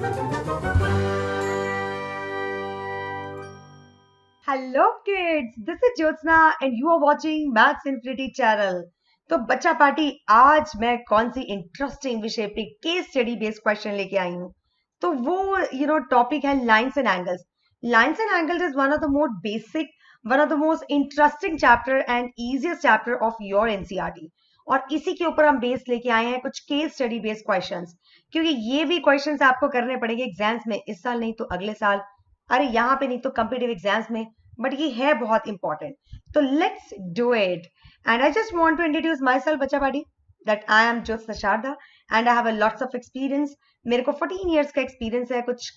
Hello kids, this is Jyotsna and you are watching maths infinity channel. तो बच्चा party, आज मैं कौन सी इंटरेस्टिंग विषय पे केस स्टडी बेस्ड क्वेश्चन लेके आई हूँ। तो वो टॉपिक है lines and angles. Lines and angles is one of the most basic, one of the most interesting chapter and easiest chapter of your NCERT. और इसी के ऊपर हम बेस लेके आए हैं कुछ केस स्टडी बेस्ड क्वेश्चंस, क्योंकि ये भी क्वेश्चंस आपको करने पड़ेंगे एग्जाम्स में, इस साल नहीं तो अगले साल, अरे यहाँ पे नहीं तो कम्पिटिटिव एग्जाम्स में, बट ये है बहुत इंपॉर्टेंट। तो let's do it. And I just want to introduce myself बच्चा party, that I am Jyotsna Sharda and I have a lots of experience. मेरे को 14 इयर्स का एक्सपीरियंस है कुछ,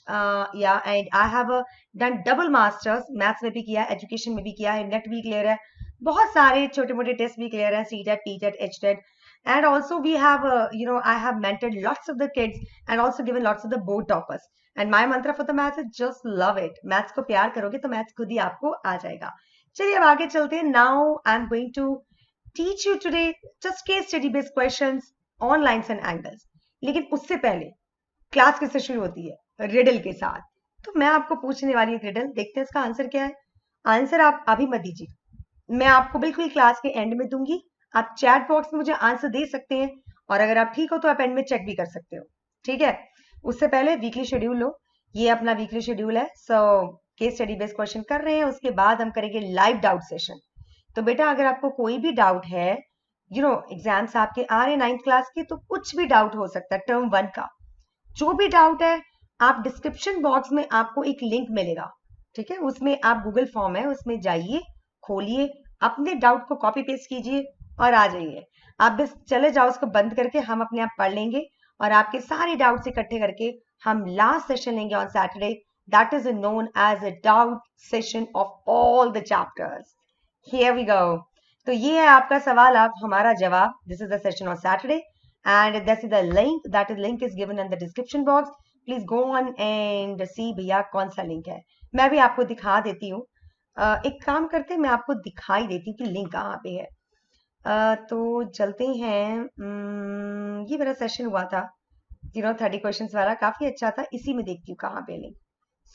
या and I have done double masters, maths में भी किया है, एजुकेशन में भी किया है, नेट भी क्लियर है, बहुत सारे छोटे मोटे टेस्ट भी क्लियर है, C TET, T TET, H TET. And also we have, I have mentored lots of the kids and also given lots of the board toppers. And my mantra for the maths is just love it. Maths को प्यार करोगे तो maths खुद ही आपको आ जाएगा। चलिए अब आगे चलते हैं। Now I'm going to teach you today just case study based questions on lines and angles. लेकिन उससे पहले क्लास किससे शुरू होती है? रिडल के साथ। तो मैं आपको पूछने वाली एक रिडल, देखते हैं इसका आंसर क्या है। आंसर आप अभी मत दीजिए, मैं आपको बिल्कुल क्लास के एंड में दूंगी। आप चैट बॉक्स में मुझे आंसर दे सकते हैं, और अगर आप ठीक हो तो आप एंड में चेक भी कर सकते हो, ठीक है। उससे पहले वीकली शेड्यूल लो, ये अपना वीकली शेड्यूल है। So case study based question कर रहे हैं, उसके बाद हम करेंगे लाइव डाउट सेशन। तो बेटा अगर आपको कोई भी डाउट है, एग्जाम्स आपके आ रहे हैं 9th क्लास के, तो कुछ भी डाउट हो सकता है टर्म 1 का, जो भी डाउट है, आप डिस्क्रिप्शन बॉक्स में आपको एक लिंक मिलेगा, ठीक है, उसमें आप गूगल फॉर्म है उसमें जाइए, खोलिए, अपने डाउट को कॉपी पेस्ट कीजिए और आ जाइए। आप बस चले जाओ, उसको बंद करके हम अपने आप पढ़ लेंगे, और आपके सारे डाउट्स इकट्ठे करके हम लास्ट सेशन लेंगे on Saturday, that is known as a doubt session of all the chapters. Here we go. तो ये है आपका सवाल, आप हमारा जवाब। This is the session on Saturday and this is the link, that is link is given in the description box. Please go on and see भैया कौन सा लिंक है। मैं भी आपको दिखा देती हूँ, एक काम करते हैं, मैं आपको दिखाई देती हूँ कि लिंक कहाँ पे है। तो चलते हैं। ये मेरा सेशन हुआ था 30 क्वेश्चंस वाला, काफी अच्छा था। इसी में देखती हूँ कहाँ पे लिंक।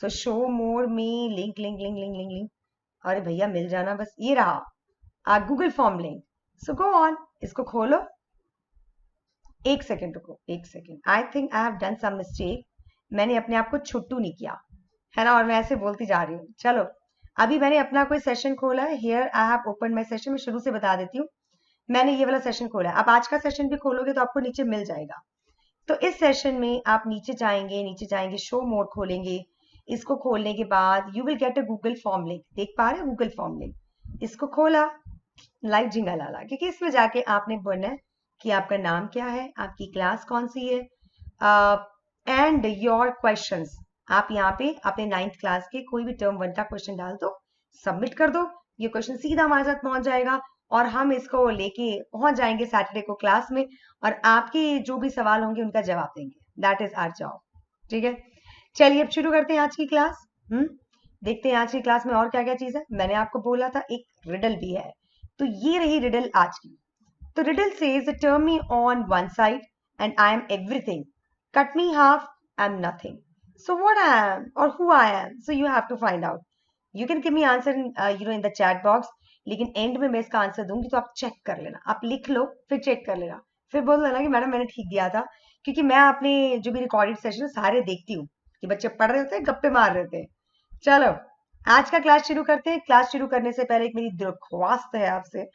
सो शो मोर में link link link link link link, अरे भैया मिल जाना, बस ये रहा Google form link. So go on, इसको खोलो। एक सेकेंड रुको, एक second, I think I have done some mistake. मैंने अपने आप को छुट्टू नहीं किया है ना, और मैं ऐसे बोलती जा रही हूँ। चलो, अभी मैंने अपना कोई सेशन खोला है। Here I have open my session. मैं शुरू से बता देती हूँ, मैंने ये वाला सेशन खोला है। आप आज का सेशन भी खोलोगे तो आपको नीचे मिल जाएगा। तो इस सेशन में आप नीचे जाएंगे, नीचे जाएंगे, शो मोर खोलेंगे। इसको खोलने के बाद you will get a Google form link, देख पा रहे हो गूगल फॉर्म लिंक। इसको खोला, लाइव जिंगा लाला, क्योंकि इसमें जाके आपने बोलना है कि आपका नाम क्या है, आपकी क्लास कौन सी है, एंड योर क्वेश्चंस। आप यहाँ पे अपने 9th क्लास के कोई भी टर्म 1 का क्वेश्चन डाल दो, सबमिट कर दो। ये क्वेश्चन सीधा हमारे साथ पहुंच जाएगा, और हम इसको लेके पहुंच जाएंगे सैटरडे को क्लास में, और आपके जो भी सवाल होंगे उनका जवाब देंगे। दैट इज आवर जॉब, ठीक है। चलिए अब शुरू करते हैं आज की क्लास। देखते हैं आज की क्लास में और क्या क्या चीज है। मैंने आपको बोला था एक रिडल भी है, तो ये रही रिडल आज की। तो riddle says, turn me on one side and I am everything. Cut me half, I am nothing. So what I am or who I am? So you have to find out. You can give me answer in the chat box. लेकिन and में मैं इसका answer दूंगी, तो आप check कर लेना, आप लिख लो फिर चेक कर लेना, फिर बोल देना कि मैडम मैंने ठीक दिया था। क्योंकि मैं अपने जो भी रिकॉर्डेड सेशन सारे देखती हूँ कि बच्चे पढ़ रहे होते हैं, गप्पे मार रहे थे। चलो आज का क्लास शुरू करते हैं। क्लास शुरू करने से पहले एक मेरी दरख्वास्त है आपसे,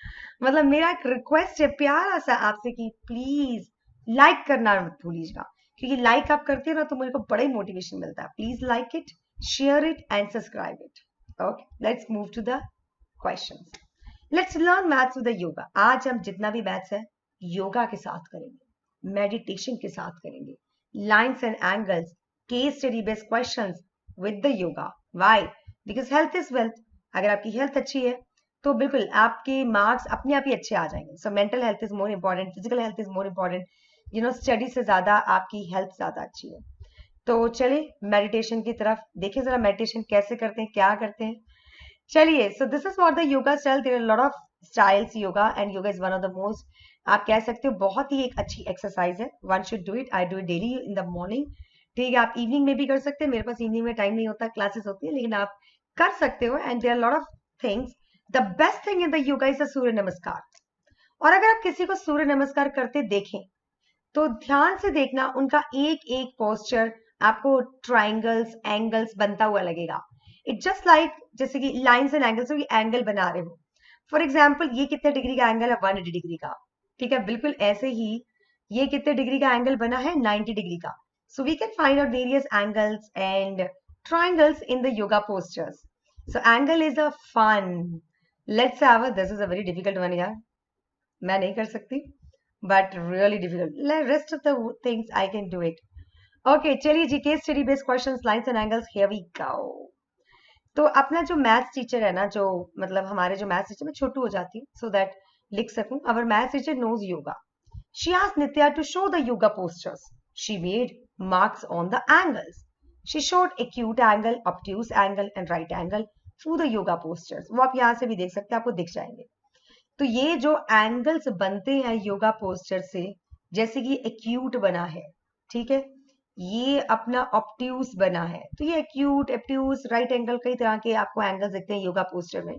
मतलब मेरा एक रिक्वेस्ट है प्यारा सा आपसे, कि प्लीज लाइक करना मत भूलिएगा, क्योंकि लाइक आप करते हो ना तो मुझे को बड़ा ही मोटिवेशन मिलता है। Please like it, share it and subscribe it. Okay, let's move to the questions. Let's learn maths with yoga. आज हम जितना भी मैथ्स है योगा के साथ करेंगे, मेडिटेशन के साथ करेंगे, lines and angles, case study based questions with the yoga. Why? Because health is wealth. अगर आपकी हेल्थ अच्छी है तो बिल्कुल आपके मार्क्स अपने आप ही अच्छे आ जाएंगे। So mental health is more important, physical health is more important, study से ज्यादा आपकी हेल्थ ज्यादा अच्छी है। तो चलिए मेडिटेशन की तरफ देखिए जरा, मेडिटेशन कैसे करते हैं, क्या करते हैं। चलिए, so this is for the yoga style. There are lot of styles yoga, and yoga is one of the most, आप कह सकते हो बहुत ही एक अच्छी एक्सरसाइज है। One should do it, I do it daily in the morning ठीक है, आप इवनिंग में भी कर सकते हैं, मेरे पास इवनिंग में टाइम नहीं होता, क्लासेस होती है, लेकिन आप कर सकते हो। And there are lot of things. The best thing in the yoga is the surya namaskar. और अगर आप किसी को सूर्य नमस्कार करते देखें तो ध्यान से देखना, उनका एक एक पोस्चर आपको ट्राइंगल्स एंगल्स बनता हुआ लगेगा। इट जस्ट लाइक जैसे कि लाइंस एंड एंगल्स हो, ये एंगल बना रहे हो। फॉर एग्जाम्पल ये कितने डिग्री का एंगल है? 180 डिग्री का। ठीक है, बिल्कुल ऐसे ही ये कितने डिग्री का एंगल बना है? 90 डिग्री का। So we can find out various angles and triangles in the yoga postures. So angle is a fun. Let's have a, this is a very difficult one यार, मैं नहीं कर सकती, but really difficult. Rest of the things I can do it. Okay, चलिए जी, case study based questions, lines and angles, here we go. तो अपना जो maths teacher है ना, जो मतलब हमारे जो मैथ्स टीचर, मैं छोटू हो जाती हूँ सो दैट लिख सकूं। Our maths teacher knows yoga. She asked Nitya to show the yoga postures. She made marks on the angles. She showed acute angle, obtuse angle and right angle through the yoga postures. वो आप यहाँ से भी देख सकते हैं, आपको दिख जाएंगे। तो ये जो एंगल्स बनते हैं योगा पोस्चर से, जैसे कि एक्यूट बना है, ठीक है, ये अपना ऑप्ट्यूस बना है, तो ये एक्यूट एप्ट्यूस राइट एंगल कई तरह के आपको एंगल्स दिखते हैं योगा पोस्चर में।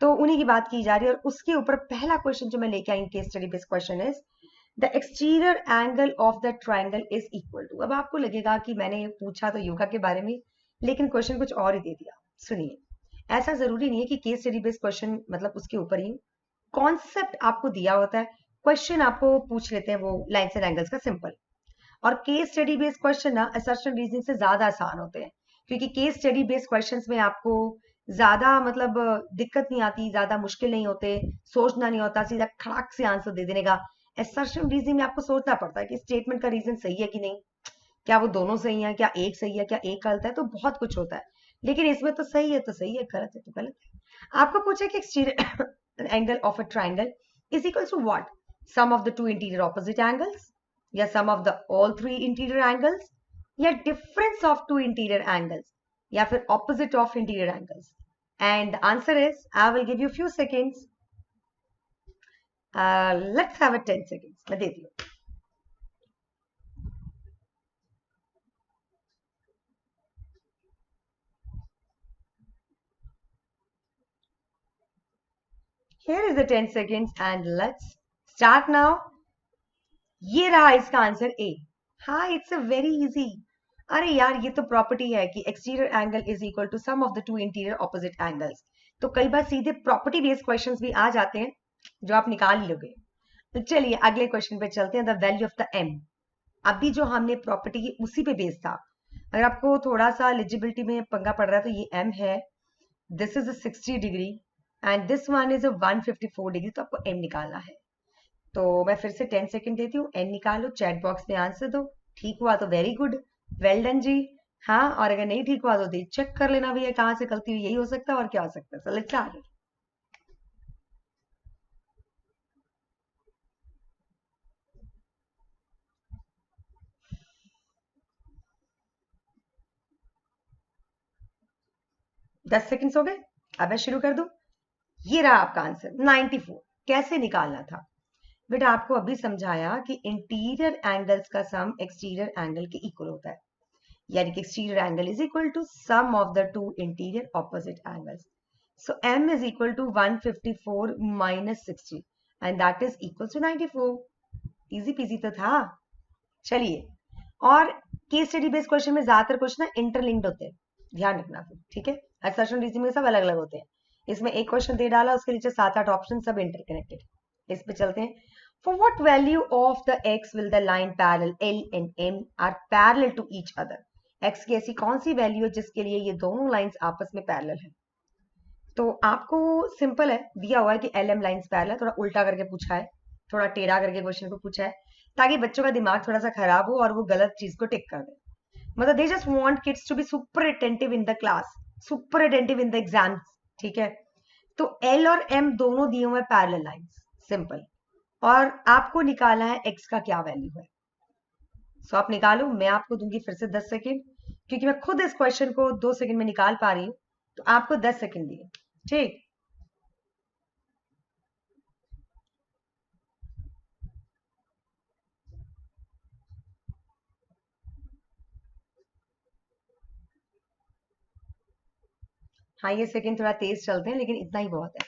तो उन्हीं की बात की जा रही है। और उसके ऊपर पहला क्वेश्चन जो मैं लेके आई case study based question is the exterior angle of the triangle is equal to. अब आपको लगेगा कि मैंने पूछा तो योगा के बारे में, लेकिन क्वेश्चन कुछ और ही दे दिया। सुनिए, ऐसा जरूरी नहीं है कि केस स्टडी बेस्ड क्वेश्चन मतलब उसके ऊपर ही कॉन्सेप्ट आपको दिया होता है, क्वेश्चन आपको पूछ लेते हैं वो लाइन्स एंड एंगल्स का सिंपल। और केस स्टडी बेस्ड क्वेश्चन ना असर्शन रीजनिंग से ज्यादा आसान होते हैं, क्योंकि केस स्टडी बेस्ड क्वेश्चंस में आपको ज्यादा मतलब दिक्कत नहीं आती, ज्यादा मुश्किल नहीं होते, सोचना नहीं होता, सीधा खड़ाक से आंसर दे देने का। असर्शन रीजनिंग में आपको सोचना पड़ता है कि स्टेटमेंट का रीजन सही है कि नहीं, क्या वो दोनों सही है, क्या एक सही है, क्या एक गलत है, तो बहुत कुछ होता है। लेकिन इसमें तो सही है तो सही है, गलत है तो गलत है। आपको पूछे कि exterior angle of a triangle is equal to what? Sum of the two interior opposite angles, या sum of the all three interior angles, या difference of two interior angles, या फिर opposite of interior angles. And answer is, I will give you few seconds, let's have a 10 seconds, मैं देती हूँ। Here is the 10 seconds and let's start now. ये रहा इसका answer A. हाँ, it's a very easy. अरे यार, ये तो प्रॉपर्टी है कि exterior angle is equal to sum of the two interior opposite angles. तो कई बार सीधे प्रॉपर्टी बेस्ड क्वेश्चंस भी आ जाते हैं जो आप निकाल ही लोगे। तो चलिए अगले क्वेश्चन पे चलते हैं, the value of the M. अभी जो हमने प्रॉपर्टी की उसी पे बेस्ड था। अगर आपको थोड़ा सा एलिजिबिलिटी में पंगा पड़ रहा है तो ये एम है, this is 60 degree and this one is 154 degree, तो आपको एम निकालना है। तो मैं फिर से 10 सेकंड देती हूँ, एन निकालो, चैट बॉक्स में आंसर दो। ठीक हुआ तो वेरी गुड, वेल डन जी। हाँ, और अगर नहीं ठीक हुआ तो चेक कर लेना भैया कहाँ से गलती हुई, यही हो सकता है और क्या हो सकता है। So let's start. 10 सेकंड्स हो गए, अब मैं शुरू कर दूं। ये रहा आपका आंसर 94। कैसे निकालना था बेटा? आपको अभी समझाया कि इंटीरियर एंगल्स का सम एक्सटीरियर एंगल के इक्वल होता है, यानी कि exterior angle is equal to sum of the two interior opposite angles. So m is equal to 154 minus 60 and that is equal to 94। Easy peasy तो था। चलिए, और केस स्टडी बेस्ड क्वेश्चन में ज्यादातर क्वेश्चन ना इंटरलिंक्ड होते हैं, ध्यान रखना फिर, ठीक है। असर्शन रीजनिंग में सब अलग अलग होते हैं, इसमें एक क्वेश्चन दे डाला, उसके नीचे 7-8 ऑप्शन, सब इंटरकनेक्टेड। इस पे चलते हैं। For what value of the X will the line parallel L and M are parallel to each other? X की ऐसी कौन सी वैल्यू है जिसके लिए ये दोनों लाइंस आपस में पैरेलल है? तो आपको सिंपल है, दिया हुआ है कि एल एम लाइंस पैरेलल, थोड़ा उल्टा करके पूछा है, थोड़ा टेढ़ा करके क्वेश्चन को पूछा है, ताकि बच्चों का दिमाग थोड़ा सा खराब हो और वो गलत चीज को टिक कर दे। मतलब they just want kids to be super attentive in the class, super attentive in the exams, ठीक है। तो एल और एम दोनों दिए हुए पैरेलल लाइंस, सिंपल। और आपको निकालना है एक्स का क्या वैल्यू है। सो आप निकालो, मैं आपको दूंगी फिर से 10 सेकेंड, क्योंकि मैं खुद इस क्वेश्चन को 2 सेकेंड में निकाल पा रही हूँ, तो आपको 10 सेकेंड दिए, ठीक। हाँ ये सेकंड थोड़ा तेज चलते हैं, लेकिन इतना ही बहुत है।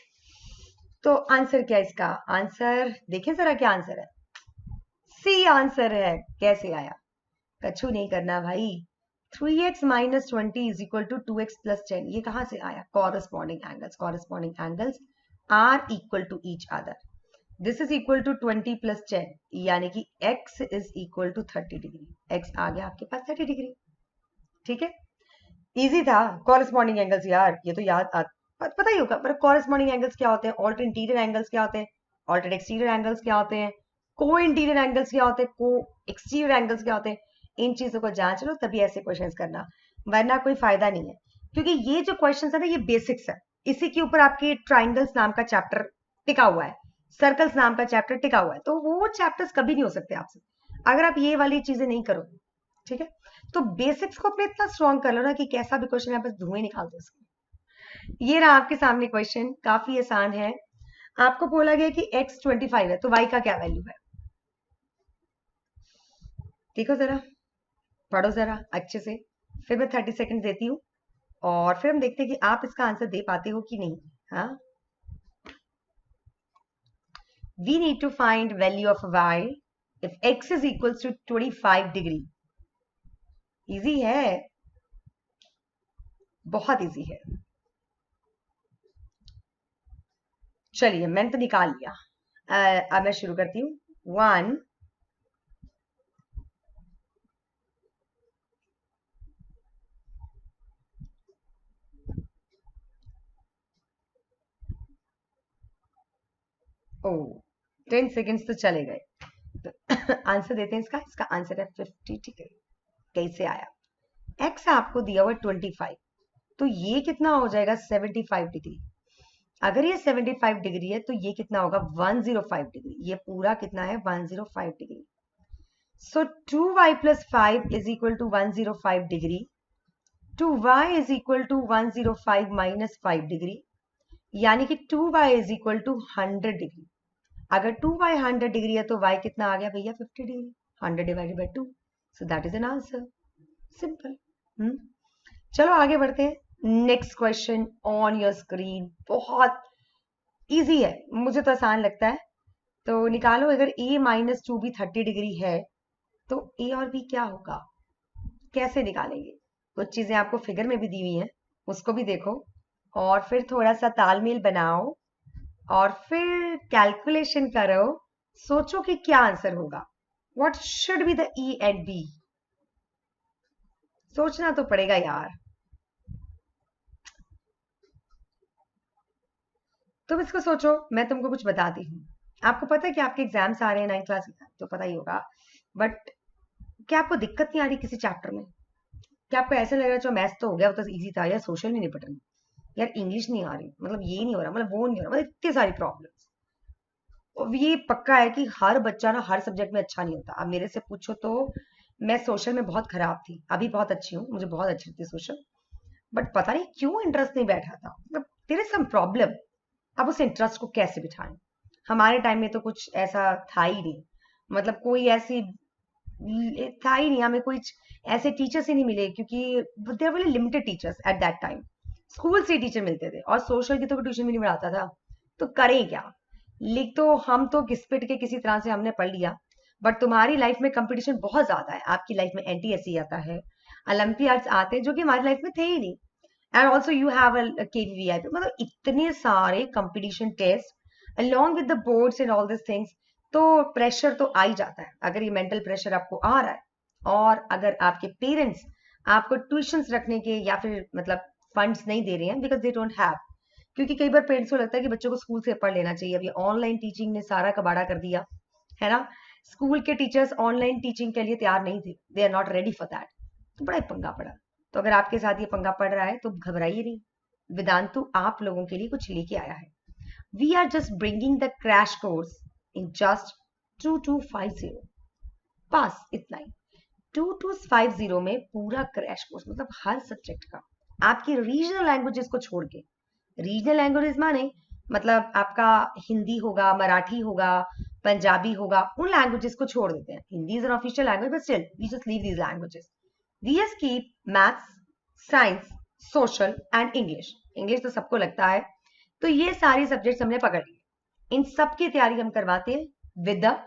तो आंसर क्या है इसका? आंसर देखें जरा, क्या आंसर है? सी आंसर है। कैसे आया? कछु नहीं करना भाई। 3x minus 20 is equal to 2x plus 10। ये कहां से आया? Corresponding angles are equal to each other. This is equal to 20 plus 10, यानी कि x is equal to 30 degree. x आ गया आपके पास 30 डिग्री। ठीक है, इजी था। कॉरस्पॉन्डिंग एंगल्स यार, ये तो पता ही होगा। पर कॉरस्पॉन्डिंग एंगल्स क्या होते हैं? ऑल्टर इंटीरियर एंगल्स क्या होते हैं? ऑल्टर एक्सटीरियर एंगल्स क्या होते हैं? को इंटीरियर एंगल्स क्या होते हैं? को एक्सटीरियर एंगल्स क्या होते हैं? इन चीजों को जांच लो, तभी ऐसे क्वेश्चंस करना, वरना कोई फायदा नहीं है। क्योंकि ये जो क्वेश्चंस है ना, ये बेसिक्स है। इसी के ऊपर आपके ट्राइंगल्स नाम का चैप्टर टिका हुआ है, सर्कल्स नाम का चैप्टर टिका हुआ है। तो वो चैप्टर्स कभी नहीं हो सकते आपसे अगर आप ये वाली चीजें नहीं करोगे। ठीक है, तो बेसिक्स को अपने इतना स्ट्रॉन्ग कर लो ना कि कैसा भी क्वेश्चन है बस धुएं निकाल दो उसके। ये रहा आपके सामने क्वेश्चन, काफी आसान है। आपको बोला गया कि x 25 है, तो y का क्या वैल्यू है? देखो जरा, पढ़ो जरा अच्छे से, फिर मैं 30 सेकंड देती हूँ और फिर हम देखते हैं कि आप इसका आंसर दे पाते हो कि नहीं। हाँ, we need to find value of y if x is equal to 25 degree. Easy है, बहुत इजी है। चलिए मैंने तो निकाल लिया। अब मैं शुरू करती हूँ। 1, ओ 10 सेकेंड्स तो चले गए। तो आंसर देते हैं इसका। इसका आंसर है 50 डिग्री। कैसे आया? x आपको दिया हुआ 25, तो ये कितना हो जाएगा? 75 डिग्री। अगर ये 75 डिग्री है तो ये कितना होगा? 105 डिग्री। ये पूरा कितना है? 105 degree. So 2y plus 5 is equal to 105 degree, 2y is equal to 105 minus 5 degree, यानी कि 2y is equal to 100 degree. अगर 2y 100 डिग्री है तो y कितना आ गया भैया? 50 degree. 100 divided by 2, so that is an answer. Simple. चलो आगे बढ़ते हैं। Next question on your screen. बहुत इजी है, मुझे तो आसान लगता है। तो निकालो, अगर a माइनस 2 भी 30 डिग्री है तो a और b क्या होगा? कैसे निकालेंगे? कुछ चीजें आपको फिगर में भी दी हुई हैं, उसको भी देखो और फिर थोड़ा सा तालमेल बनाओ और फिर कैलकुलेशन करो। सोचो कि क्या आंसर होगा। What should be the e and b? सोचना तो पड़ेगा यार। तुम इसको सोचो, मैं तुमको कुछ बताती हूँ। आपको पता है कि आपके एग्जाम्स आ रहे हैं 9th क्लास के, तो पता ही होगा। बट क्या आपको दिक्कत नहीं आ रही किसी चैप्टर में? क्या आपको ऐसा लग रहा है जो मैथ्स तो हो गया, वो तो इजी था, या सोशल नहीं निपट रही, यार इंग्लिश नहीं आ रही, मतलब ये नहीं हो रहा, मतलब वो नहीं हो रहा, मतलब इतनी सारी प्रॉब्लम्स। और ये पक्का है कि हर बच्चा ना हर सब्जेक्ट में अच्छा नहीं होता। अब मेरे से पूछो तो मैं सोशल में बहुत खराब थी, अभी बहुत अच्छी हूँ, मुझे बहुत अच्छी लगती है सोशल। बट पता नहीं क्यों इंटरेस्ट नहीं बैठा था, मतलब देयर इज सम प्रॉब्लम। अब उस इंटरेस्ट को कैसे बिठाएं? हमारे टाइम में तो कुछ ऐसा था ही नहीं, मतलब कोई ऐसी था ही नहीं, हमें कोई ऐसे टीचर्स ही नहीं मिले, क्योंकि there were limited teachers at that time. School से टीचर मिलते थे और सोशल की तो ट्यूशन भी नहीं पढ़ाता था, तो करें क्या? लिख तो हम तो घिस-पिट के किसी तरह से हमने पढ़ लिया। बट तुम्हारी लाइफ में कंपटीशन बहुत ज्यादा है। आपकी लाइफ में एनटीएससी आता है, ओलंपियाड्स आते हैं, जो कि हमारी लाइफ में थे ही नहीं। And also you have a KVPY, मतलब इतने सारे competition test along with the boards and all these things। तो प्रेशर तो आ ही जाता है। अगर ये मेंटल प्रेशर आपको आ रहा है और अगर आपके पेरेंट्स आपको ट्यूशंस रखने के या फिर मतलब फंड्स नहीं दे रहे हैं, बिकॉज दे डोंट हैव। क्योंकि कई बार पेरेंट्स को लगता है कि बच्चों को स्कूल से पढ़ लेना चाहिए। अभी ऑनलाइन टीचिंग ने सारा कबाड़ा कर दिया है ना। स्कूल के टीचर्स ऑनलाइन टीचिंग के लिए तैयार नहीं थे, they are not ready for that. तो बड़ा ही पंगा पड़ा। तो अगर आपके साथ ये पंगा पड़ रहा है तो घबराइए नहीं, वेदांतु आप लोगों के लिए कुछ लेके आया है। We are just bringing the crash course in just 2250। बस इतना ही। 2250 में पूरा क्रैश कोर्स, मतलब हर सब्जेक्ट का, आपकी रीजनल लैंग्वेजेस को छोड़ के। रीजनल लैंग्वेजेस माने मतलब आपका हिंदी होगा, मराठी होगा, पंजाबी होगा, उन लैंग्वेजेस को छोड़ देते हैं। Hindi is an official language, but still we just leave these languages. We just keep maths, science, social and English English तो सबको लगता है। तो ये सारी सब्जेक्ट्स हमने पकड़ लिए, इन सब की तैयारी हम करवाते हैं विद द,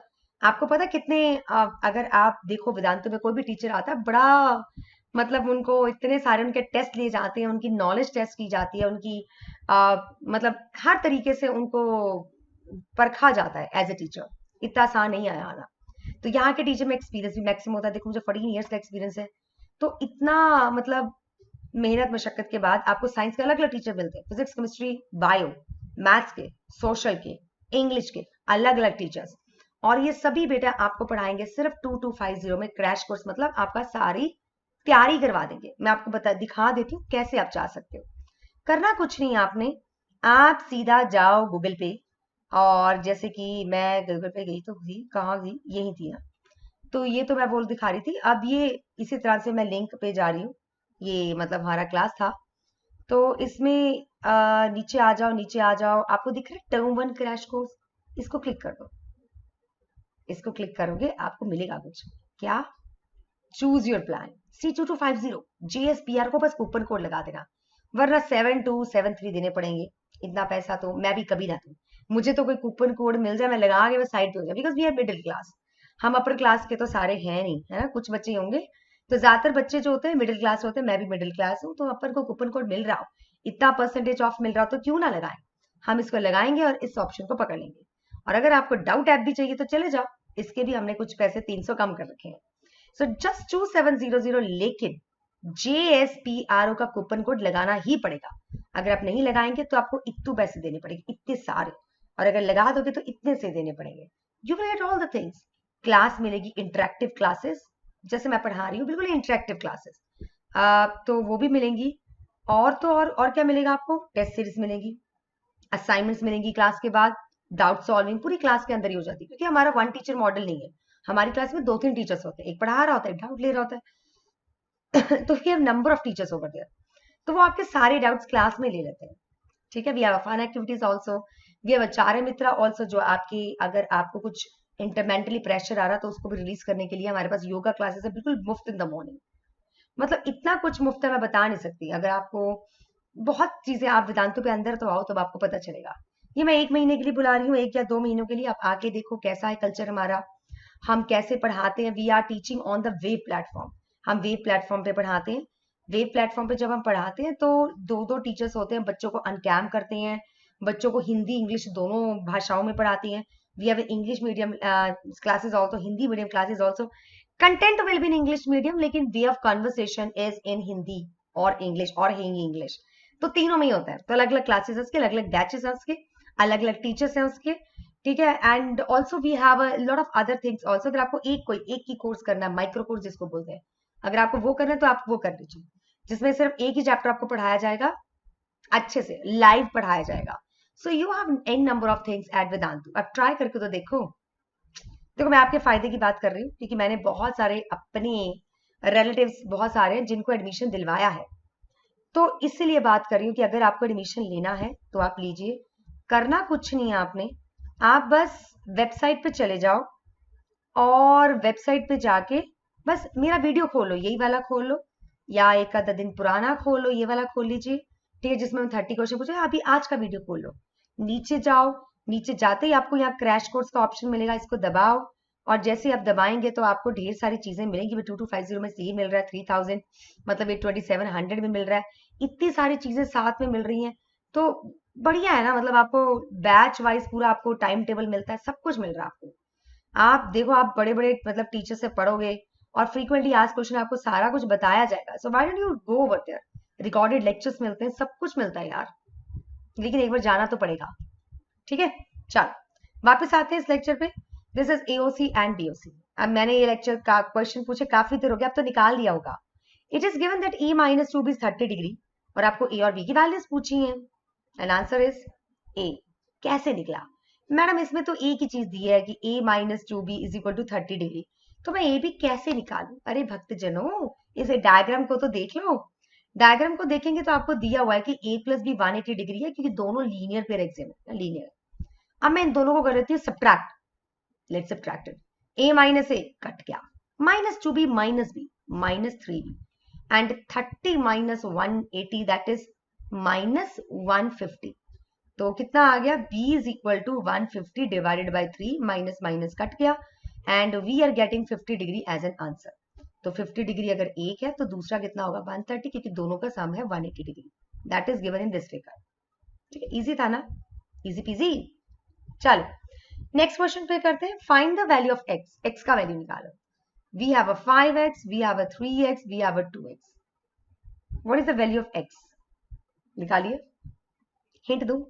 आपको पता कितने अगर आप देखो वेदांतु में कोई भी टीचर आता है बड़ा, मतलब उनको इतने सारे उनके टेस्ट लिए जाते हैं, उनकी नॉलेज टेस्ट की जाती है, उनकी मतलब हर तरीके से उनको परखा जाता है एज ए टीचर। इतना आसान नहीं आया आना। तो यहाँ के टीचर में एक्सपीरियंस भी मैक्सिमम होता है। देखो मुझे 14 ईयर्स का एक्सपीरियंस है। तो इतना मतलब मेहनत मशक्कत के बाद आपको साइंस के अलग अलग टीचर मिलते हैं, फिजिक्स केमिस्ट्री बायो, मैथ्स के, सोशल के, इंग्लिश के, अलग अलग टीचर्स। और ये सभी बेटा आपको पढ़ाएंगे सिर्फ 2250 में क्रैश कोर्स, मतलब आपका सारी तैयारी करवा देंगे। मैं आपको बता दिखा देती हूँ कैसे आप जा सकते हो। करना कुछ नहीं आपने, आप सीधा जाओ गूगल पे, और जैसे कि मैं गूगल पे गई तो थी, कहाँ गई, यही थी ना। तो ये तो मैं बोल दिखा रही थी। अब ये इसी तरह से मैं लिंक पे जा रही हूँ, ये मतलब हमारा क्लास था। तो इसमें नीचे आ जाओ, नीचे आ जाओ, आपको दिख रहा है टर्म 1 क्रैश कोर्स, इसको क्लिक कर दो। इसको क्लिक करोगे आपको मिलेगा कुछ, क्या, choose your plan C2250 JSPR को बस कूपन कोड लगा देना, वरना 7273 देने पड़ेंगे। इतना पैसा तो मैं भी कभी ना दूं। मुझे तो कोई कूपन कोड मिल जाए, मैं लगा के बस साइड पे हो जाए, because we are middle class. हम अपर क्लास के तो सारे हैं नहीं, है ना, कुछ बच्चे होंगे। तो ज्यादातर बच्चे जो होते हैं मिडिल क्लास होते हैं, मैं भी मिडिल क्लास हूँ। तो अपन को कूपन कोड मिल रहा हो, इतना परसेंटेज ऑफ मिल रहा हो, तो क्यों ना लगाएं। हम इसको लगाएंगे और इस ऑप्शन को पकड़ लेंगे। और अगर आपको डाउट ऐप भी चाहिए तो चले जाओ, इसके भी हमने कुछ पैसे 300 कम कर रखे हैं। सो जस्ट 2700, लेकिन JSPRO का कूपन कोड लगाना ही पड़ेगा। अगर आप नहीं लगाएंगे तो आपको इतने पैसे देने पड़ेंगे, इतने सारे। और अगर लगा दोगे तो इतने से देने पड़ेंगे। You will get all the things. Class मिलेगी, इंटरेक्टिव क्लासेस, जैसे मैं पढ़ा रही हूँ बिल्कुल इंटरेक्टिव क्लासेस, तो वो भी मिलेंगी। और तो और क्या मिलेगा आपको, टेस्ट सीरीज मिलेगी, असाइनमेंट्स मिलेंगी क्लास के बाद, डाउट सॉल्विंग पूरी क्लास के अंदर ही हो जाती है, क्योंकि हमारा वन टीचर मॉडल नहीं है। हमारी क्लास में 2-3 टीचर्स होते हैं, एक पढ़ा रहा होता है, एक डाउट ले रहा होता है। तो we have number of teachers over there, तो वो आपके सारे डाउट्स क्लास में ले लेते हैं। ठीक है, we have fun activities also, we have Acharya Mitra also, जो आपकी अगर आपको कुछ इंटरमेंटली प्रेशर आ रहा तो उसको भी रिलीज करने के लिए हमारे पास योगा क्लासेस है, बिल्कुल मुफ्त इन द मॉर्निंग। मतलब इतना कुछ मुफ्त है, मैं बता नहीं सकती। अगर आपको बहुत चीजें, आप वेदांतों पे अंदर तो आओ तब आपको पता चलेगा। ये मैं 1 महीने के लिए बुला रही हूँ, 1 या 2 महीनों के लिए। आप आके देखो कैसा है कल्चर हमारा, हम कैसे पढ़ाते हैं। We are teaching on the web platform, हम वेब प्लेटफॉर्म पे पढ़ाते हैं। वेब प्लेटफॉर्म पे जब हम पढ़ाते हैं तो 2-2 टीचर्स होते हैं, बच्चों को अनकैम करते हैं, बच्चों को हिंदी इंग्लिश दोनों भाषाओं में पढ़ाती हैं। We have English medium classes also, Hindi medium classes also. Content will be in English medium, लेकिन way of conversation is in Hindi और इंग्लिश और हिंदी इंग्लिश, तो तीनों में ही होता है। तो अलग अलग क्लासेस है उसके, अलग अलग बैचेस है उसके, अलग अलग टीचर्स हैं उसके। ठीक है, and also we have a lot of other things also. अगर आपको एक ही कोर्स करना है, माइक्रो कोर्स जिसको बोलते हैं, अगर आपको वो करना है तो आप वो कर लीजिए, जिसमें सिर्फ एक ही चैप्टर आपको पढ़ाया जाएगा, अच्छे से लाइव पढ़ाया जाएगा। So you have an number of things at Vedantu. अब ट्राई करके तो देखो। देखो मैं आपके फायदे की बात कर रही हूँ, क्योंकि मैंने बहुत सारे अपने रिलेटिव्स बहुत सारे हैं जिनको एडमिशन दिलवाया है, तो इसीलिए बात कर रही हूँ कि अगर आपको एडमिशन लेना है तो आप लीजिए। करना कुछ नहीं है आपने, आप बस वेबसाइट पे चले जाओ, और वेबसाइट पे जाके बस मेरा वीडियो खोलो, यही वाला खोल लो, या एक आधा दिन पुराना खोल लो, ये वाला खोल लीजिए। ठीक है, जिसमें 30 क्वेश्चन पूछे, अभी आज का वीडियो खोल लो। नीचे जाओ, नीचे जाते ही आपको यहाँ क्रैश कोर्स का ऑप्शन मिलेगा, इसको दबाओ। और जैसे ही आप दबाएंगे तो आपको ढेर सारी चीजें मिलेंगी। 2250 में से ये मिल रहा है 3000, मतलब ये 2700 में मिल रहा है। इतनी सारी चीजें साथ में मिल रही हैं, तो बढ़िया है ना। मतलब आपको बैच वाइज पूरा आपको टाइम टेबल मिलता है, सब कुछ मिल रहा है आपको। आप देखो, आप बड़े बड़े मतलब टीचर से पढ़ोगे, और फ्रीक्वेंटली आज क्वेश्चन आपको सारा कुछ बताया जाएगा। So why don't you go over there, recorded lectures मिलते हैं, सब कुछ मिलता है यार, लेकिन एक बार जाना तो पड़ेगा। ठीक है, चलो वापस आते हैं इस लेक्चर पे। This is AOC and BOC। अब मैंने ये लेक्चर का क्वेश्चन पूछे काफी देर हो गया, अब तो निकाल लिया होगा। It is given that E-2B is 30 degree, और आपको A और B की वैल्यूज पूछी हैं, एंड आंसर इज A। कैसे निकला मैडम, इसमें तो एक ही चीज दी है कि A-2B is equal to 30 degree, तो मैं A भी कैसे निकालू। अरे भक्तजनों, इस डायग्राम को तो देख लो। डायग्राम को देखेंगे तो आपको दिया हुआ है कि A प्लस B 180 डिग्री है, क्योंकि दोनों लीनियर पेयर एग्जाम है, लीनियर। अब मैं इन दोनों को कर देती हूँ subtract, let's subtract it. A minus A cut गया, -2B -B -3B, and 30 - 180 that is minus 150, तो कितना आ गया, b is equal to 150 divided by 3, minus minus cut गया and we are getting 50 degree as an answer. तो 50 degree अगर एक है तो दूसरा कितना होगा 130, क्योंकि दोनों का सम है 180 degree. That is given in this figure. ठीक है, इजी था ना, इजी पीजी। चलो नेक्स्ट क्वेश्चन पे करते हैं, find the value of x, x का वैल्यू निकालो। We have a 5x, we have a 3x, we have a 2x, what is the value of x, निकालिए। हिंट दूं,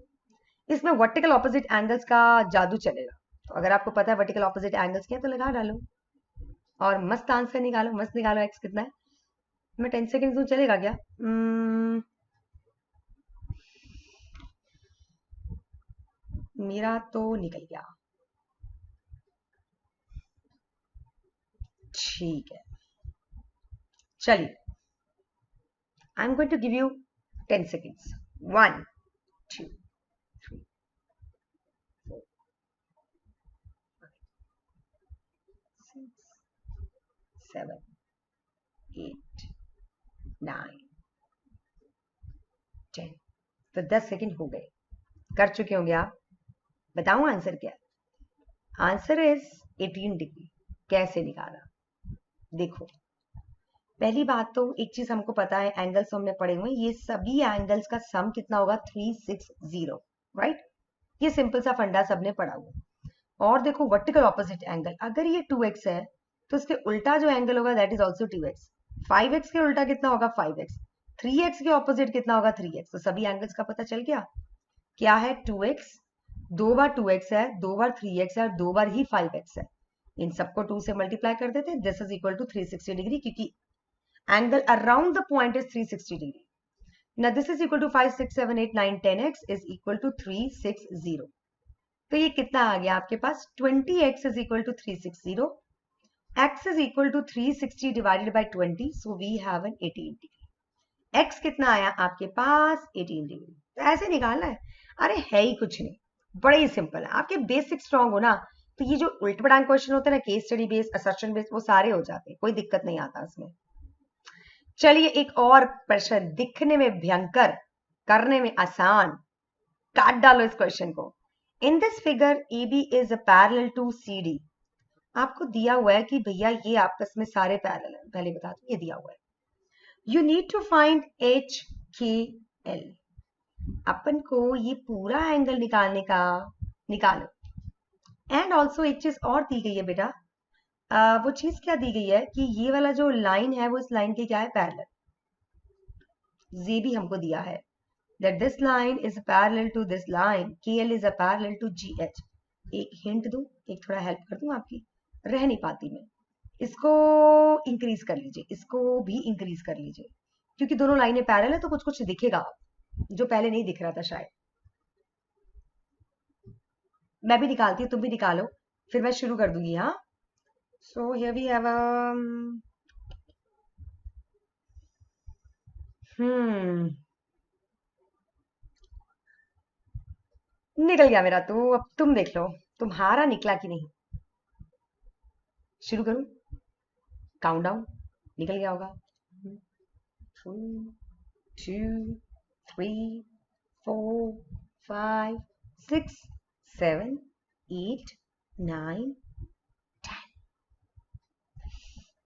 इसमें वर्टिकल ऑपोजिट एंगल्स का जादू चलेगा, तो अगर आपको पता है वर्टिकल ऑपोजिट एंगल्स क्या है तो लगा डालो और मस्त आंसर निकालो, मस्त निकालो x कितना है। मैं 10 सेकेंड दूं, चलेगा क्या? मेरा तो निकल गया। ठीक है, चलिए, I am going to give you 10 seconds. 1 2 3 4 6 7 8 9 10। तो 10 सेकेंड हो गए, कर चुके होंगे आप। बताऊं आंसर क्या? Answer is 18 degree. कैसे निकाला? देखो, पहली बात तो एक चीज हमको पता है, एंगल्स हमने पढ़े हुए, ये सभी एंगल्स का सम कितना होगा 360, राइट? ये सिंपल सा फंडा सबने पढ़ा हुआ। और देखो वर्टिकल ऑपोजिट एंगल, अगर ये 2x है तो इसके उल्टा जो एंगल होगा that is also 2x। 5x के उल्टा कितना होगा 5x, 3x के ऑपोजिट कितना होगा 3x। तो सभी एंगल्स का पता चल गया। क्या है 2x, 2 बार 2x है, 2 बार 3x है और 2 बार ही 5x है। इन सबको 2 से मल्टीप्लाई कर देते हैं, this is equal to 360 degree, क्योंकि angle around the point is 360 degree. Now this is equal to 5, 6, 7, 8, 9, 10x is equal to 360. तो ये कितना आ गया आपके पास 20x is equal to 360. x is equal to 360 divided by 20. So we have an 18 degree. x कितना आया आपके पास 18 degree. तो ऐसे निकालना है, अरे है ही कुछ नहीं, बड़ा ही सिंपल है। आपके बेसिक स्ट्रांग हो ना तो ये जो उल्ट पटांग क्वेश्चन होते हैं ना, case study based, assertion based, वो सारे हो जाते हैं, कोई दिक्कत नहीं आता उसमें। चलिए एक और प्रश्न, दिखने में भयंकर, करने में आसान, काट डालो इस क्वेश्चन को। In this figure A B is parallel to C D. आपको दिया हुआ है कि भैया ये आपस में सारे पैरेलल हैं, पहले बता दूं ये दिया हुआ है। You need to find H K L. अपन को ये पूरा एंगल निकालने का, निकालो। एंड ऑल्सो एक चीज और दी गई है बेटा, वो चीज क्या दी गई है कि ये वाला जो लाइन है वो इस लाइन के क्या है पैरेलल, ये भी हमको दिया है that this line is parallel to this line, KL is a parallel to GH। एक हिंट दूं, एक थोड़ा हेल्प कर दूं आपकी, रह नहीं पाती मैं। इसको इंक्रीज कर लीजिए, इसको भी इंक्रीज कर लीजिए, क्योंकि दोनों लाइनें पैरेलल है तो कुछ कुछ दिखेगा जो पहले नहीं दिख रहा था शायद। मैं भी निकालती हूँ, तुम भी निकालो, फिर मैं शुरू कर दूंगी। हाँ, सो हियर वी हैव निकल गया मेरा, तो अब तुम देख लो तुम्हारा निकला कि नहीं। शुरू करूं? काउंटडाउन निकल गया होगा। 3 2 3 4 5 6 7 8 9 10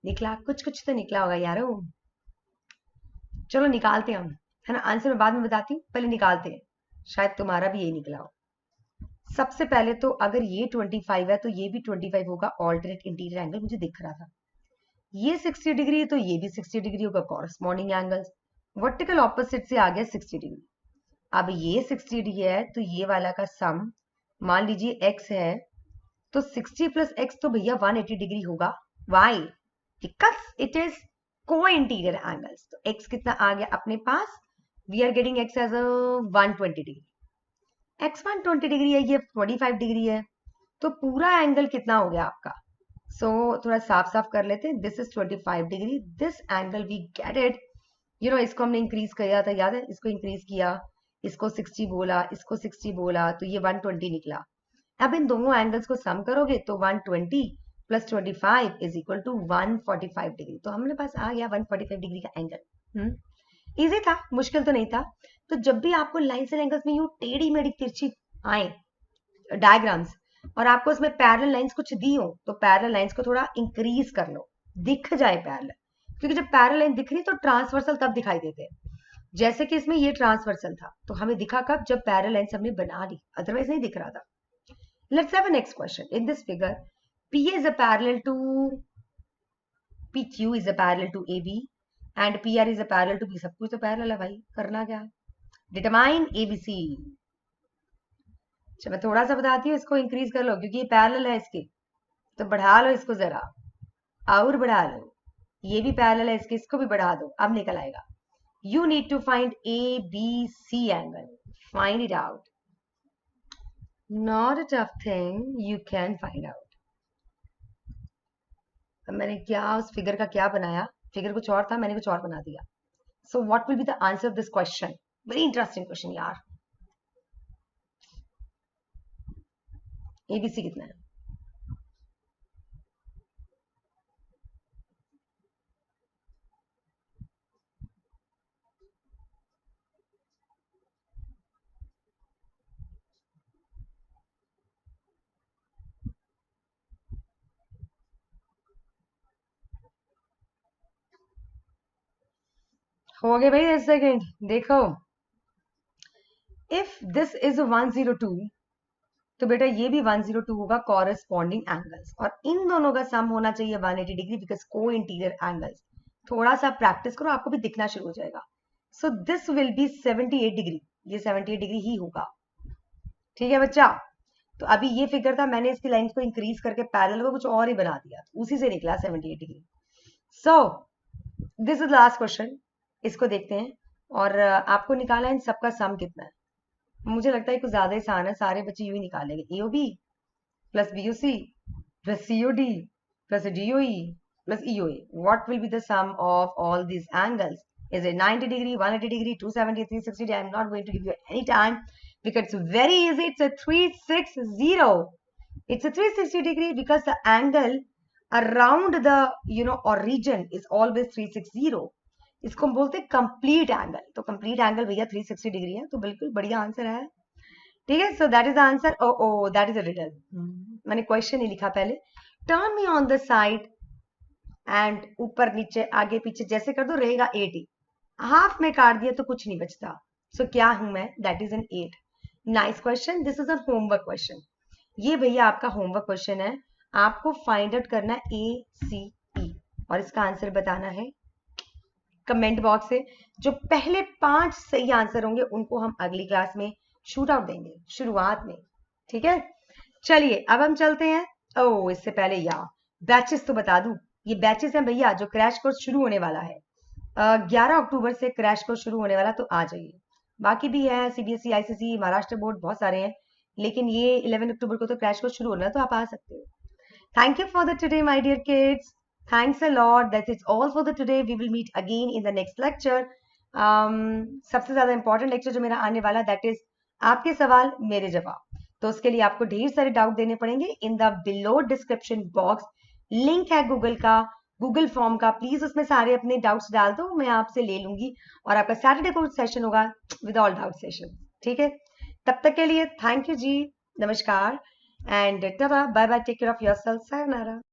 निकला, कुछ कुछ तो निकला होगा यारो। चलो निकालते हैं हम, है ना। आंसर मैं बाद में बताती हूँ, पहले निकालते हैं, शायद तुम्हारा भी यही निकला हो। सबसे पहले तो अगर ये 25 है तो ये भी 25 होगा, ऑल्टरनेट इंटीरियर एंगल मुझे दिख रहा था। ये 60 डिग्री है तो ये भी 60 डिग्री होगा, कॉरस्पॉन्डिंग एंगल्स। वर्टिकल ऑपोजिट से आ गया 60 डिग्री। अब ये 60 डिग्री है तो ये वाला का सम, मान लीजिए x है, तो 60 प्लस x तो भैया 180 डिग्री होगा। Why? Because it is co-interior angles. तो x कितना आ गया अपने पास, we are getting x as a 120 degree. x 120 degree है, ये 45 डिग्री है, तो पूरा एंगल कितना हो गया आपका। सो थोड़ा साफ साफ कर लेते हैं, this is 25 degree, this angle we get it, you know. इसको हमने इंक्रीज किया था, याद है, इसको इंक्रीज किया, इसको 60 बोला, इसको 60 बोला, तो ये 120 निकला। अब इन दोनों एंगल्स को सम करोगे तो 120 plus 25 is equal to 145 degree. तो हमारे पास आ गया 145 डिग्री का एंगल। इजी था, मुश्किल तो नहीं था। तो जब भी आपको लाइन्स एंड एंगल्स में यूं टेढ़ी मेढ़ी तिरछी आए डायग्राम्स और आपको उसमें पैरेलल लाइंस कुछ दी हो तो पैरेलल लाइंस को थोड़ा इंक्रीज कर लो, दिख जाए पैरेलल, क्योंकि जब पैरेलल लाइन दिख रही तो ट्रांसवर्सल तब दिखाई देते हैं। जैसे कि इसमें ये ट्रांसवर्सल था तो हमें दिखा कब, जब पैरेलल लाइंस हमने बना ली, अदरवाइज नहीं दिख रहा था। Let's have a next question. In this figure PA is a parallel to PQ is a parallel to AB and PR is a parallel to B। सब कुछ तो पैरेलल है भाई, करना क्या है? Determine ABC। अच्छा मैं थोड़ा सा बताती हूँ, इसको इंक्रीज कर लो क्योंकि ये पैरेलल है इसके, तो बढ़ा लो इसको जरा, और बढ़ा लो। ये भी पैरेलल है इसके, इसको भी बढ़ा दो, अब निकल आएगा। You need to find ABC angle, find it out, not a tough thing, you can find out. अब मैंने क्या उस फिगर का क्या बनाया, फिगर कुछ और था, मैंने कुछ और बना दिया। So what will be the answer of this question? Very interesting question यार। ABC कितना है? हो गए भाई 10 सेकेंड, देखो। इफ दिस इज 102 तो बेटा ये भी 102 होगा, कॉरेस्पॉन्डिंग एंगल्स, और इन दोनों का सम होना चाहिए 180 डिग्री, बिकॉज को इंटीरियर एंगल्स। थोड़ा सा प्रैक्टिस करो, आपको भी दिखना शुरू हो जाएगा। So this will be 78 degree, ये 78 डिग्री ही होगा। ठीक है बच्चा? तो अभी ये फिगर था, मैंने इसकी लाइन को इंक्रीज करके पैरेलल को कुछ और ही बना दिया, उसी से निकला 78 degree. So this is last question, इसको देखते हैं। और आपको निकालना है इन सबका सम कितना है। मुझे लगता है कुछ ज्यादा ही आसान है, सारे बच्चे यूं ही निकालेंगे। AOB plus BOC plus COD plus DOE plus EOA। What will be the sum of all these angles? Is it 90 degree, 180 degree, 270, 360? I am not going to give you any time because it's very easy. It's a 360. It's a 360 degree because the angle around the origin is always 360. इसको हम बोलते हैं complete angle. तो complete angle भैया 360 degree है, तो बिल्कुल बढ़िया आंसर है। ठीक है, so that is the answer. Oh that is a riddle, मैंने क्वेश्चन ही लिखा पहले। Turn me on the side एंड ऊपर नीचे आगे पीछे जैसे कर दो रहेगा 80। हाफ में काट दिया तो कुछ नहीं बचता। सो क्या हूं मैं? That is an 8। Nice question, this is a homework question. ये भैया आपका होमवर्क क्वेश्चन है, आपको फाइंड आउट करना है ACE और इसका आंसर बताना है कमेंट बॉक्स से। जो पहले 5 सही आंसर होंगे उनको हम अगली क्लास में शूट आउट देंगे, शुरुआत में। ठीक है, चलिए अब हम चलते हैं। ओ इससे पहले यार बैचेस तो बता दूं, ये बैचेस हैं भैया जो क्रैश कोर्स शुरू होने वाला है। 11 अक्टूबर से क्रैश कोर्स शुरू होने वाला, तो आ जाइए। बाकी भी है CBSE, ICSE, महाराष्ट्र बोर्ड, बहुत सारे हैं, लेकिन ये 11 अक्टूबर को तो क्रैश कोर्स शुरू होना है, तो आप आ सकते हो। Thank you for the today, my dear kids. Thanks a lot. That is all for the today. We will meet again in the next lecture. सबसे ज्यादा इंपॉर्टेंट लेक्चर जो मेरा आने वाला, दैट इज आपके सवाल मेरे जवाब। तो उसके लिए आपको ढेर सारे डाउट देने पड़ेंगे। In the below description box link है गूगल का, गूगल फॉर्म का, प्लीज उसमें सारे अपने डाउट्स डाल दो, मैं आपसे ले लूंगी। और आपका सैटरडे को सेशन होगा विद ऑल डाउट सेशन। ठीक है, तब तक के लिए थैंक यू जी, नमस्कार, and tada, bye bye, take care of yourself, sayonara.